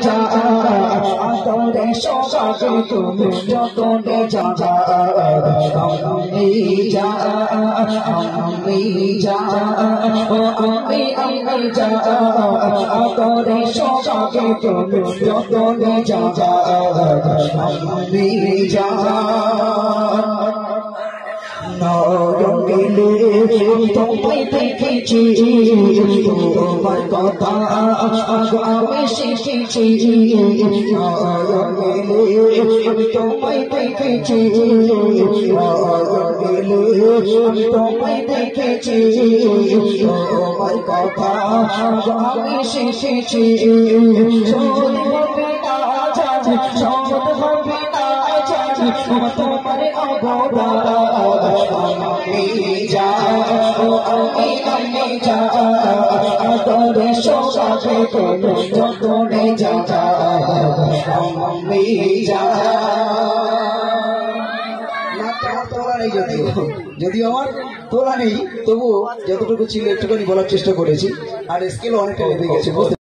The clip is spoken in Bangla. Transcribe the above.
যা আদরে সবাকে তুমি যতনে যা আমি যা আমি যা আমি যা আদরে সবাকে তুমি যতনে যা আমি যা নরঙ্গিলে তোমায় দেখেছি তোমার কথা আমি শিখেছি নরঙ্গিলে তোমায় দেখেছি নরঙ্গিলে তোমায় দেখেছি তোমার কথা আমি শিখেছি শোধ হবে না জানি শোধ হবে না জানি তোমার অবদান আমি যা আমি যা আদরে সবাকে তুমি যতনে যা আমি যা যদিও আমার তোলা নেই তবু যতটুকু ছিল একটুখানি বলার চেষ্টা করেছি আর স্কেল অনেকটা নেমে গেছে।